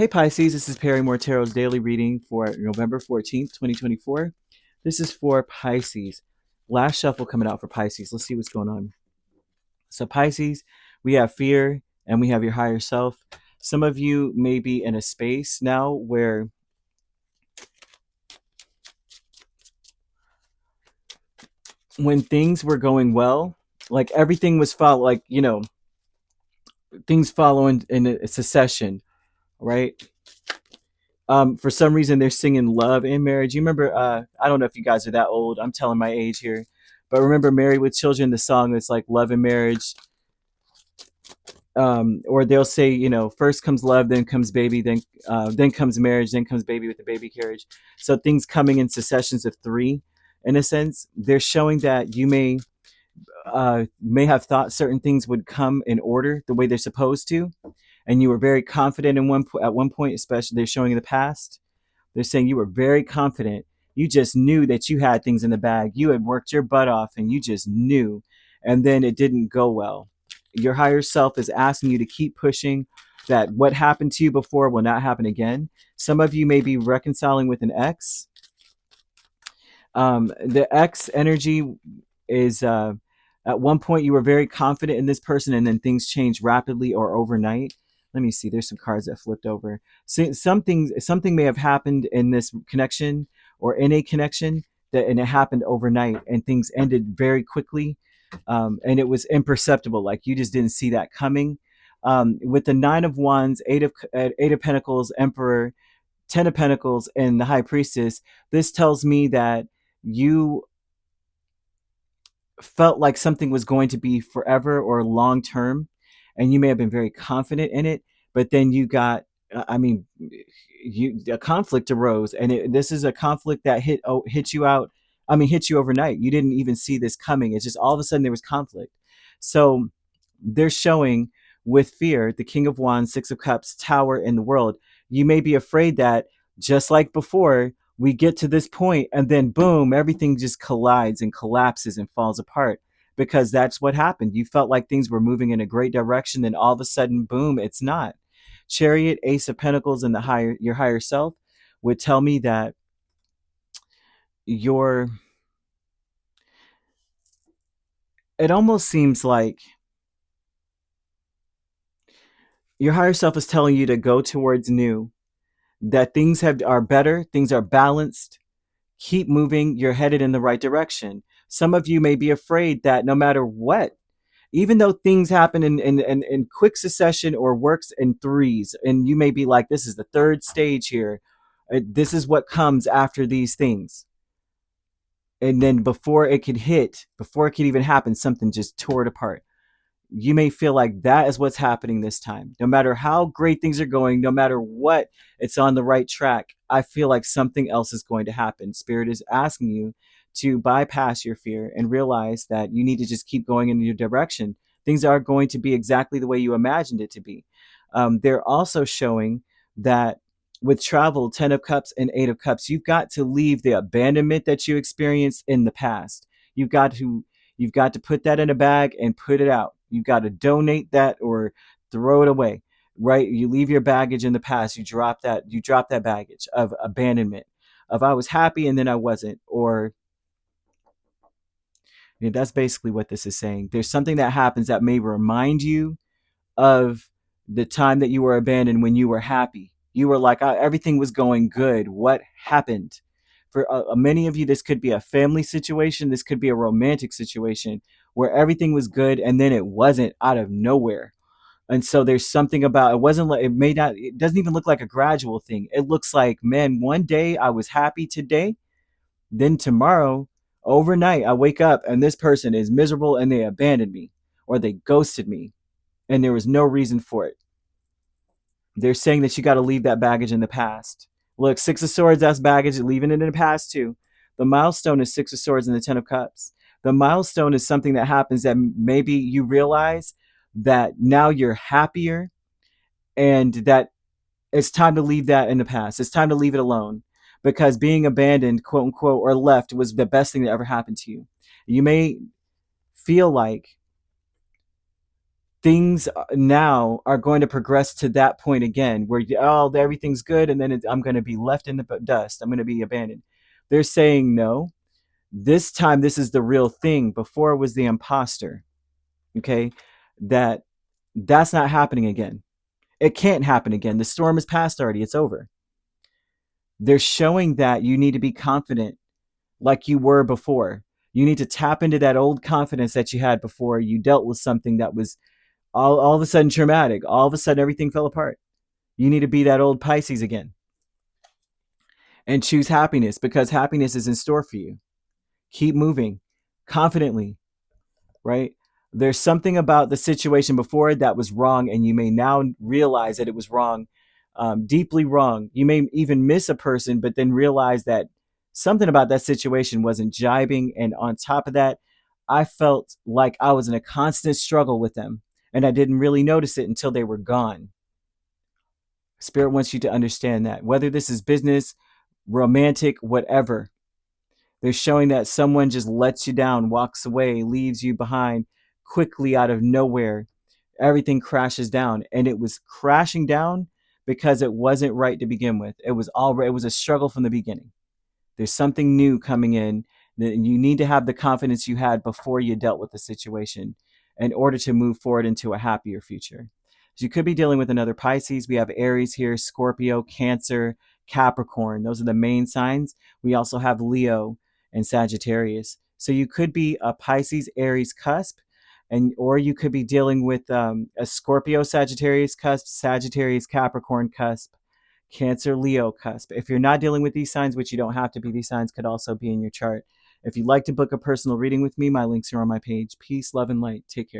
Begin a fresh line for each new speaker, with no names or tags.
Hey Pisces, this is Perrymore Tarot's daily reading for November 14th, 2024. This is for Pisces. Last shuffle coming out for Pisces. Let's see what's going on. So Pisces, we have fear and we have your higher self. Some of you may be in a space now where when things were going well, like everything was things follow in a succession, right? For some reason they're singing love and marriage. You remember, I don't know if you guys are that old. I'm telling my age here, but remember Married with Children, the song that's like love and marriage. Or they'll say, first comes love, then comes baby, then comes marriage, then comes baby with the baby carriage. So things coming in successions of three, in a sense. They're showing that you may have thought certain things would come in order the way they're supposed to, and you were very confident at one point, especially they're showing in the past. They're saying you were very confident. You just knew that you had things in the bag. You had worked your butt off and you just knew. And then it didn't go well. Your higher self is asking you to keep pushing, that what happened to you before will not happen again. Some of you may be reconciling with an ex. The ex energy is at one point you were very confident in this person and then things changed rapidly or overnight. Let me see, there's some cards that flipped over. So something may have happened in this connection or in a connection and it happened overnight and things ended very quickly, and it was imperceptible, like you just didn't see that coming. With the Nine of Wands, Eight of Pentacles, Emperor, Ten of Pentacles, and the High Priestess, this tells me that you felt like something was going to be forever or long term, and you may have been very confident in it, but then you got, I mean, a conflict arose, and this is a conflict that hit you out. I mean, hit you overnight. You didn't even see this coming. It's just all of a sudden there was conflict. So they're showing with fear, the King of Wands, Six of Cups, Tower, in the World. You may be afraid that just like before, we get to this point and then boom, everything just collides and collapses and falls apart, because that's what happened. You felt like things were moving in a great direction, then all of a sudden, boom, it's not. Chariot, Ace of Pentacles, and your higher self would tell me that your it almost seems like your higher self is telling you to go towards new, that are better, things are balanced. Keep moving, you're headed in the right direction. Some of you may be afraid that no matter what, even though things happen in quick succession or works in threes, and you may be like, this is the third stage here. This is what comes after these things. And then before it could even happen, something just tore it apart. You may feel like that is what's happening this time. No matter how great things are going, no matter what, it's on the right track. I feel like something else is going to happen. Spirit is asking you to bypass your fear and realize that you need to just keep going in your direction. Things are going to be exactly the way you imagined it to be. They're also showing that with travel, 10 of Cups and 8 of Cups, you've got to leave the abandonment that you experienced in the past. You've got to put that in a bag and put it out. You've got to donate that or throw it away, right? You leave your baggage in the past. You drop that baggage of abandonment, of I was happy and then I wasn't, or that's basically what this is saying. There's something that happens that may remind you of the time that you were abandoned when you were happy. You were like, everything was going good. What happened? For many of you, this could be a family situation. This could be a romantic situation where everything was good and then it wasn't, out of nowhere. And so there's something about it. Wasn't like, it doesn't even look like a gradual thing. It looks like, man, one day I was happy today, then tomorrow, overnight, I wake up and this person is miserable and they abandoned me or they ghosted me and there was no reason for it. They're saying that you got to leave that baggage in the past. Look, Six of Swords, that's baggage, leaving it in the past too. The milestone is Six of Swords and the Ten of Cups. The milestone is something that happens that maybe you realize that now you're happier and that it's time to leave that in the past. It's time to leave it alone, because being abandoned, quote unquote, or left was the best thing that ever happened to you. You may feel like things now are going to progress to that point again where everything's good, and then I'm going to be left in the dust. I'm going to be abandoned. They're saying no, this time this is the real thing. Before it was the imposter. Okay, that's not happening again. It can't happen again. The storm is past already. It's over. They're showing that you need to be confident like you were before. You need to tap into that old confidence that you had before you dealt with something that was all of a sudden traumatic. All of a sudden everything fell apart. You need to be that old Pisces again and choose happiness, because happiness is in store for you. Keep moving confidently, right? There's something about the situation before that was wrong, and you may now realize that it was wrong, deeply wrong. You may even miss a person, but then realize that something about that situation wasn't jibing. And on top of that, I felt like I was in a constant struggle with them, and I didn't really notice it until they were gone. Spirit wants you to understand that, whether this is business, romantic, whatever, they're showing that someone just lets you down, walks away, leaves you behind quickly out of nowhere. Everything crashes down, and it was crashing down because it wasn't right to begin with. It was a struggle from the beginning. There's something new coming in that you need to have the confidence you had before you dealt with the situation in order to move forward into a happier future. So you could be dealing with another Pisces. We have Aries here, Scorpio, Cancer, Capricorn. Those are the main signs. We also have Leo and Sagittarius. So you could be a Pisces Aries cusp, or you could be dealing with a Scorpio Sagittarius cusp, Sagittarius Capricorn cusp, Cancer Leo cusp. If you're not dealing with these signs, which you don't have to be, these signs could also be in your chart. If you'd like to book a personal reading with me, my links are on my page. Peace, love, and light. Take care.